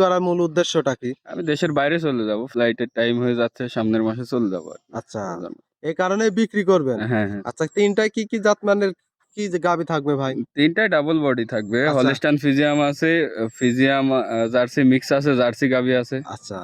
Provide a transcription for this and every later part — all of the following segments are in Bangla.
করার মূল উদ্দেশ্যটা কি? আমি দেশের বাইরে চলে যাব, ফ্লাইটের টাইম হয়ে যাচ্ছে, সামনের মাসে চলে যাব আর কি। আচ্ছা, তার জন্য। এই কারণে বিক্রি করবেন। হ্যাঁ হ্যাঁ, আচ্ছা, তিনটায় কি কি জাতমানের কি যে গাভী থাকবে ভাই? তিনটাই ডাবল বডি থাকবে। আচ্ছা। হলিস্টান ফিজিয়াম আছে, ফিজিয়াম জার্সি মিক্স আছে, জার্সি গাভী আছে। আচ্ছা,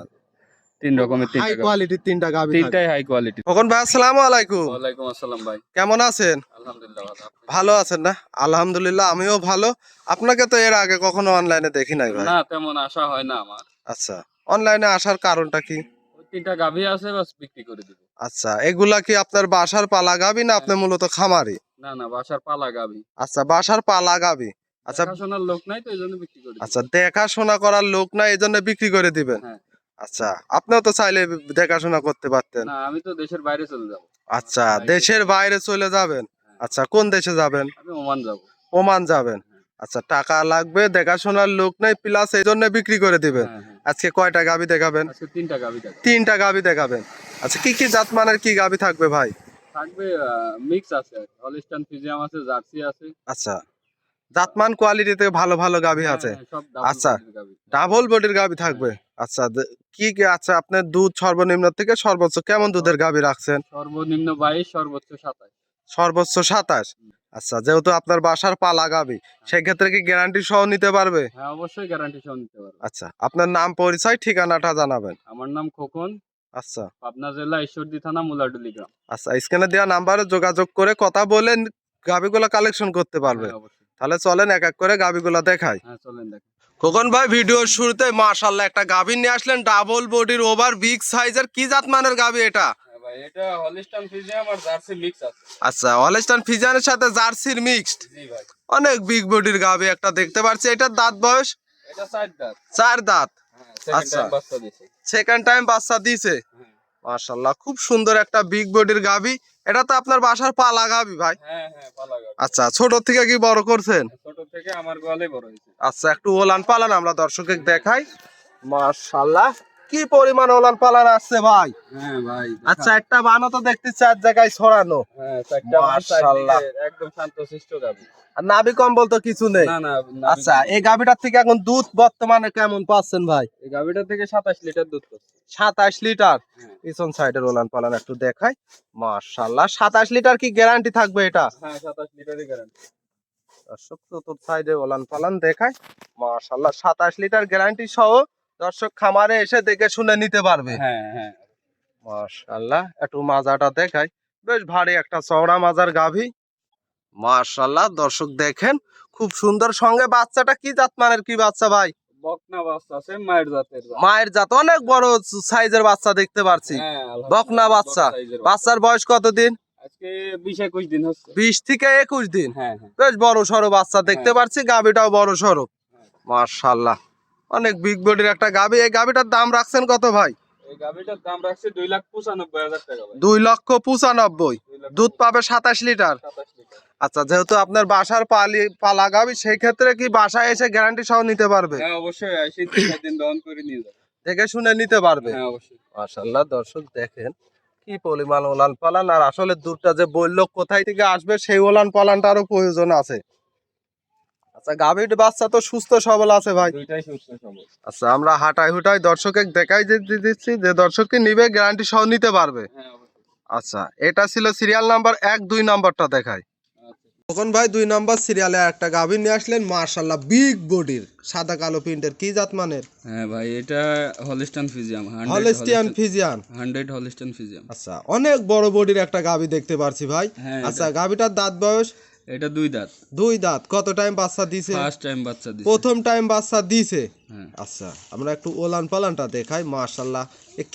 তিন রকমের হাই তিনটা গাভী, কোয়ালিটির তিনটা গাভী থাকবে। তিনটাই হাই কোয়ালিটি। খোকন ভাই আসসালামু আলাইকুম। ওয়ালাইকুম আসসালাম ভাই। কেমন আছেন? আলহামদুলিল্লাহ ভালো। ভালো আছেন না? আলহামদুলিল্লাহ আমিও ভালো। আপনাকে তো এর আগে কখনো অনলাইনে দেখি নাই ভাই। না, তেমন আশা হয় না আমার। আচ্ছা, অনলাইনে আসার কারণটা কি? ওই তিনটা গাভী আছে, বাস বিক্রি করে দিব। আচ্ছা, এগুলা কি আপনার বাসার পালা গাভী না আপনি মূলত খামারি? না না, বাসার পালা গাভী। আচ্ছা, বাসার পালা গাভী। আচ্ছা দেখাশোনার লোক নাই তো এই জন্য বিক্রি করে দিব। আচ্ছা, দেখাশোনা করার লোক না এই জন্য বিক্রি করে দিবেন। হ্যাঁ। আচ্ছা, আপনিও তো চাইলে দেখাশোনা করতে পারতেন। না, আমি তো দেশের বাইরে চলে যাব। আচ্ছা, দেশের বাইরে চলে যাবেন। আচ্ছা, কোন দেশে যাবেন? আমি ওমান যাব। ওমান যাবেন। আচ্ছা, টাকা লাগবে, দেখাশোনার লোক নাই, প্লাস এই জন্য বিক্রি করে দিবেন। হ্যাঁ হ্যাঁ, আজকে কয়টা গাভী দেখাবেন? আজকে তিনটা গাভী থাকবে। তিনটা গাভী দেখাবেন। আচ্ছা, কি কি জাতমানের কি গাভী থাকবে ভাই? থাকবে মিক্স আছে, হলিস্টান ফিজিয়াম আছে, জার্সি আছে। আচ্ছা, জাতমান কোয়ালিটিতে ভালো ভালো গাভী হ্যাঁ আছে। হ্যাঁ, সব ডাবল আচ্ছা, বডির গাভী। ডাবল বডির গাভী থাকবে। আচ্ছা, কি কি আচ্ছা, আপনার দুধ সর্বনিম্ন থেকে সর্বোচ্চ কেমন দুধের গাভী রাখছেন? সর্বনিম্ন 22, সর্বোচ্চ 27। সর্বোচ্চ 27। আচ্ছা, যেহেতু আপনার বাসার পালা গাভী, সেক্ষেত্রে কি গ্যারান্টি সহ নিতে পারবে? হ্যাঁ, অবশ্যই গ্যারান্টি সহ নিতে পারবে। আচ্ছা, আপনার নাম পরিচয় ঠিকানাটা জানাবেন। আমার নাম খোকন, আচ্ছা পাবনা জেলা ঈশ্বরদী থানা মুলাডুলি গ্রাম। আচ্ছা, স্ক্রিনে দেওয়া নাম্বারে যোগাযোগ করে কথা বলে গাভীগুলা কালেকশন করতে পারবে। হ্যাঁ অবশ্যই। তাহলে চলেন এক এক করে গাভীগুলা দেখাই। হ্যাঁ চলেন দেখেন। খোকন ভাই, ভিডিওর শুরুতে মাশাআল্লাহ একটা গাভী নিয়ে আসলেন, ডাবল বডির ওভার বিগ সাইজের, কি জাত মানের গাভী এটা? হ্যাঁ ভাই, এটা হলিস্টান ফিজিয়াম আর জার্সি মিক্স আছে। আচ্ছা, হলস্টাইন ফ্রিজিয়ানের সাথে জার্সির মিক্সড, জি ভাই। অনেক বিগ বডির গাভী একটা দেখতে পাচ্ছি। এটার দাঁত বয়স? এটা 4 দাঁত। 4 দাঁত। হ্যাঁ, সেকেন্ড আচ্ছা, টাইম বাচ্চা দিছে। সেকেন্ড টাইম বাচ্চা দিছে। হ্যাঁ মাশাআল্লাহ, খুব সুন্দর একটা বিগ বডির গাভী। এটা তো আপনার বাসার পালা গাভী ভাই? হ্যাঁ হ্যাঁ, পালা গাভী। আচ্ছা, ছোট থেকে কি বড় করছেন? ছোট থেকে আমার গোয়ালে বড় হয়েছে। আচ্ছা, একটু ওলান পালান আমরা দর্শককে দেখাই। মাশাআল্লাহ, কি পরিমাণ ওলান পালান আসছে ভাই। হ্যাঁ ভাই। আচ্ছা, একটা বানো তো দেখতে 4 জায়গায় ছড়ানো। হ্যাঁ, চারটা মাশাআল্লাহ, একদম শান্তশিষ্ট গাভী। আর নাভি কম্বল তো কিছু নেই। না না, আচ্ছা, এই গাভীটার থেকে এখন দুধ বর্তমানে কেমন পাচ্ছেন ভাই? এই গাভীটা থেকে 27 লিটার দুধ পাচ্ছে। 27 লিটার। হ্যাঁ পিছন সাইডের ওলান পালান একটু দেখাই। মাশাআল্লাহ, 27 লিটার কি গ্যারান্টি থাকবে এটা? হ্যাঁ, 27 লিটারই গ্যারান্টি। দর্শক চতুর্থ সাইডে ওলান পালান দেখাই। মাশাআল্লাহ, 27 লিটার গ্যারান্টি সহ দর্শক খামারে এসে দেখে শুনে নিতে পারবে। হ্যাঁ হ্যাঁ। মাশাআল্লাহ, একটু মাজাটা দেখাই। বেশ ভারী একটা চওড়া মাজার গাভী। মাশাআল্লাহ, দর্শক দেখেন খুব সুন্দর। সঙ্গে বাচ্চাটা কি জাত মানের কি বাচ্চা ভাই? বকনা বাচ্চা আছে, মায়ের জাতের। মায়ের জাত, অনেক বড় সাইজের বাচ্চা দেখতে পাচ্ছি। হ্যাঁ, বকনা বাচ্চা। বাচ্চার বয়স কতদিন? আজকে 20-21 দিন হচ্ছে। 20 থেকে 21 দিন। হ্যাঁ হ্যাঁ। বেশ বড় সড়ো বাচ্চা দেখতে পাচ্ছি, গাভীটাও বড় সড়ো। মাশাআল্লাহ, অনেক বিগ বডির একটা গাভী। এই গাভীটার দাম রাখছেন কত ভাই? এই গাভীটার দাম রাখছে 2,95,000 টাকা ভাই। 2,95,000। দুধ পাবে 27 লিটার। 27 লিটার। আচ্ছা, যেহেতু আপনার বাসার পালা গাভী, সেই ক্ষেত্রে কি বাসায় এসে গ্যারান্টি সহ নিতে পারবে? হ্যাঁ অবশ্যই, আসি 3 দিন দহন করে নিয়ে যাবে। দেখে শুনে নিতে পারবে। হ্যাঁ অবশ্যই। মাশাআল্লাহ, দর্শক দেখেন কি পরিমাণ ওলান পালান। আর আসলে দুধটা যে বললো কোথায় থেকে আসবে, সেই ওলান পালানটারও প্রয়োজন আছে। আচ্ছা, গাভীর বাচ্চা তো সুস্থ সবল আছে ভাই? দুইটাই সুস্থ সবল। আচ্ছা, আমরা হাঁটাই হুটাই দর্শকে দেখাই দিচ্ছি যে দর্শককে নিবে গ্যারান্টি সহ নিতে পারবে। হ্যাঁ অবশ্যই। আচ্ছা, এটা ছিল সিরিয়াল নাম্বার 1, 2 নাম্বারটা দেখাই। আচ্ছা। তখন ভাই 2 নাম্বার সিরিয়ালে একটা গাভী নিয়ে আসলেন, মাশাআল্লাহ বিগ বডির, সাদা কালো প্রিন্টের, কি জাত মানের? হ্যাঁ ভাই, এটা হলিস্টান ফিজিয়াম। Holstein Friesian. 100 হলিস্টান ফিজিয়াম। আচ্ছা, অনেক বড় বডির একটা গাভী দেখতে পারছি ভাই। হ্যাঁ, আচ্ছা, গাভীটার দাঁত বয়স? এটা 2 দাঁত। 2 দাঁত। কত টাইম বাচ্চা দিছে? ফার্স্ট টাইম বাচ্চা দিছে। প্রথম টাইম বাচ্চা দিছে। হ্যাঁ। আচ্ছা, আমরা একটু ওলান পালানটা দেখাই। মাশাআল্লাহ,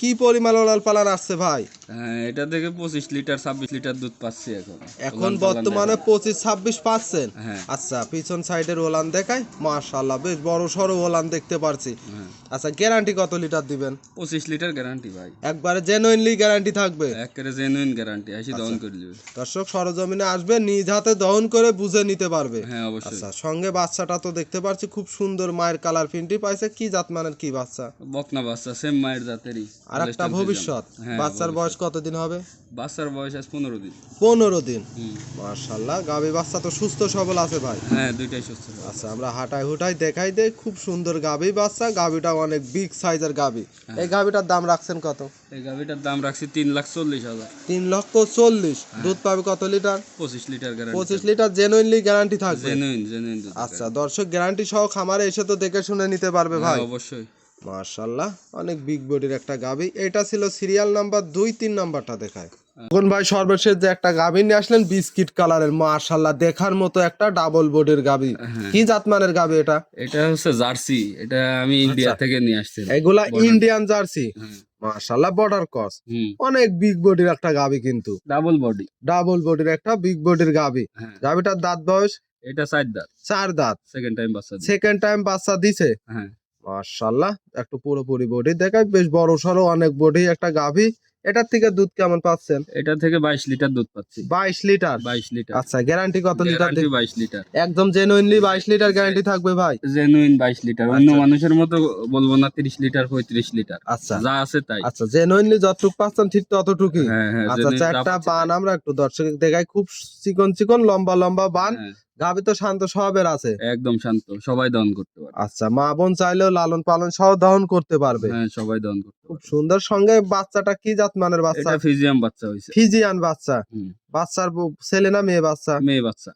কি পরিমাণ ওলান পালান আসছে ভাই? হ্যাঁ, এটা থেকে 25 লিটার 26 লিটার দুধ পাচ্ছি এখন। এখন বর্তমানে 25-26 পাচ্ছেন। হ্যাঁ। আচ্ছা, পিছন সাইডের ওলান দেখাই। মাশাআল্লাহ, বেশ বড় সড়ো ওলান দেখতে পারছি। হ্যাঁ। আচ্ছা, গ্যারান্টি কত লিটার দিবেন? 25 লিটার গ্যারান্টি ভাই। একবারে জেনুইনলি গ্যারান্টি থাকবে? একেবারে জেনুইন গ্যারান্টি, আসি দহন করে দিবে। দর্শক সরজমিনে আসবে, নিজ হাতে দহন করে বুঝে নিতে পারবে। হ্যাঁ অবশ্যই। আচ্ছা, সঙ্গে বাচ্চাটা তো দেখতে পাচ্ছি খুব সুন্দর, মায়ের কালার প্রিন্টই পাইছে। কি জাত মানের কি বাচ্চা? বকনা বাচ্চা, সেম মায়ের জাতেরই। আর একটা ভবিষ্যৎ। বাচ্চার বয়স কতদিন হবে? বাচ্চার বয়স আজ 15 দিন। 15 দিন। হুম। মাশাআল্লাহ, গাভী বাচ্চা তো সুস্থ সবল আছে ভাই। হ্যাঁ, দুইটাই সুস্থ। আচ্ছা, আমরা হাঁটাই হুটাই দেখাই দেই। খুব সুন্দর গাভী বাচ্চা, গাভীটা অনেক বিগ সাইজের গাভী। এই গাভীটার দাম রাখছেন কত? এই গাভিটার দাম রাখছি 3,40,000। 3,40,000। দুধ পাবে কত litre? 25 litre guarantee. 25 litre genuinely guarantee থাকবে। জেনুইন দুধ। আচ্ছা দর্শক, গ্যারান্টি সহ খামারে এসে তো দেখে শুনে নিতে পারবে ভাই। হ্যাঁ, অবশ্যই। মাশাআল্লাহ, অনেক বিগ বডির একটা গাভী। এটা ছিল সিরিয়াল নাম্বার 2, 3 নাম্বারটা দেখায়। এখন ভাই সর্বশেষ যে একটা গাভী নিয়ে আসলেন বিস্কিট কালারের, মাশাআল্লাহ দেখার মতো একটা ডাবল বডির গাভী। কি জাতমানের গাভী এটা? এটা হচ্ছে জার্সি। এটা আমি ইন্ডিয়া থেকে নিয়ে আসছি। এগুলা ইন্ডিয়ান জার্সি। হ্যাঁ। মাশাআল্লাহ, বর্ডার ক্রস। হুম। অনেক বিগ বডির একটা গাভী, কিন্তু ডাবল বডি। ডাবল বডির একটা বিগ বডির গাভী। হ্যাঁ। গাভীটার দাঁত বয়স? এটা 4 দাঁত। 4 দাঁত। সেকেন্ড টাইম বাচ্চা দিছে। সেকেন্ড টাইম বাচ্চা দিছে। হ্যাঁ। মাশাআল্লাহ, একটু পুরোপুরি বডি দেখায়, বেশ বড় সড়ো অনেক বডি একটা গাভী। এটার থেকে দুধ কেমন পাচ্ছেন? এটা থেকে 22 লিটার দুধ পাচ্ছি। 22 লিটার। 22 লিটার। আচ্ছা, গ্যারান্টি কত লিটার? Guarantee 22 litre. একদম জেনুইনলি 22 লিটার গ্যারান্টি থাকবে ভাই। Genuine 22 litre. অন্য মানুষের মতো বলবো না 30 লিটার 35 লিটার। আচ্ছা যা আছে তাই। আচ্ছা, জেনুইনলি যতটুকু পাচ্ছেন ঠিক ততটুকুই। হ্যাঁ, হ্যাঁ, আচ্ছা, genuine যা চারটা পাচ্ছি বান তাই। আমরা একটু দর্শক দেখাই, খুব চিকন চিকন লম্বা লম্বা বান। হ্যাঁ, গাভী তো শান্ত স্বভাবের আছে। একদম শান্ত, সবাই দহন করতে পারে। আচ্ছা, মা বোন চাইলেও লালন পালন সহ দহন করতে পারবে। হ্যাঁ, সবাই দহন করতে খুব পারে। সুন্দর। সঙ্গে বাচ্চাটা কি জাত মানের বাচ্চা? এটা ফিজিয়াম বাচ্চা হইছে। ফিজিয়ান বাচ্চা। হুম। বাচ্চার ছেলে না মেয়ে বাচ্চা? মেয়ে বাচ্চা।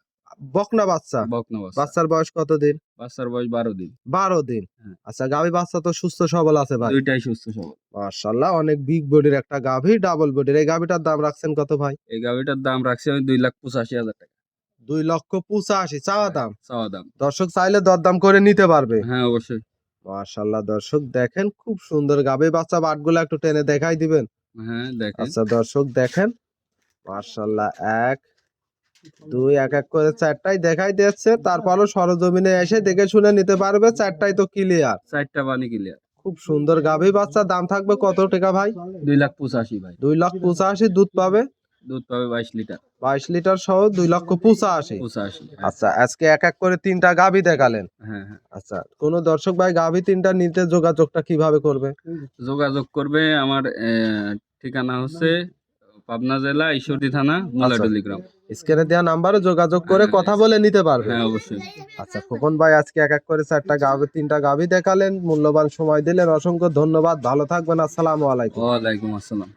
বকনা বাচ্চা। বকনা বাচ্চা। বাচ্চার বয়স কত দিন? বাচ্চার বয়স 12 দিন। 12 দিন। হ্যাঁ। আচ্ছা, গাভী বাচ্চা তো সুস্থ সবল আছে ভাই। দুইটাই সুস্থ সবল। মাশাআল্লাহ, অনেক বিগ বডির একটা গাভী, ডাবল বডির। এই গাভীটার দাম রাখছেন কত ভাই? এই গাভিটার দাম রাখছি আমি 2,85,000 টাকা। 2,85,000 চাওয়া দাম। চাওয়া দাম। দর্শক চাইলে দরদাম করে নিতে পারবে। হ্যাঁ, অবশ্যই। মাশাআল্লাহ, দর্শক দেখেন খুব সুন্দর গাভী বাচ্চা। বাটগুলো একটু টেনে দেখাই দিবেন? হ্যাঁ, দেখেন। আচ্ছা দর্শক দেখেন, মাশাআল্লাহ 1 2 এক এক করে চারটাই দেখাই দিচ্ছে। তারপরও সরজমিনে এসে দেখে শুনে নিতে পারবে, চারটাই তো ক্লিয়ার। 4টা পানি ক্লিয়ার। খুব সুন্দর গাভী বাচ্চা। দাম থাকবে কত টাকা ভাই? 2,85,000 ভাই। 2,85,000। দুধ পাবে? দুধ পাবে 22 লিটার। 22 লিটার সহ 2,85,000। 85। আচ্ছা, আজকে এক এক করে 3টা গাভী দেখালেন। হ্যাঁ, হ্যাঁ। আচ্ছা, কোন দর্শক ভাই গাভী 3টা নিতে যোগাযোগটা কিভাবে করবে? যোগাযোগ করবে। আমার ঠিকানা হচ্ছে পাবনা জেলা ঈশ্বরদী থানা মোলাডলি গ্রাম। স্ক্রিনে দেওয়া নাম্বারে যোগাযোগ করে কথা বলে নিতে পারবে। হ্যাঁ, অবশ্যই। আচ্ছা, খোকন ভাই আজকে এক এক করে 4টা গাভী 3টা গাভী দেখালেন, মূল্যবান সময় দিলেন, অসংখ্য ধন্যবাদ। ভালো থাকবেন। আসসালামু আলাইকুম। ওয়ালাইকুম আসসালাম।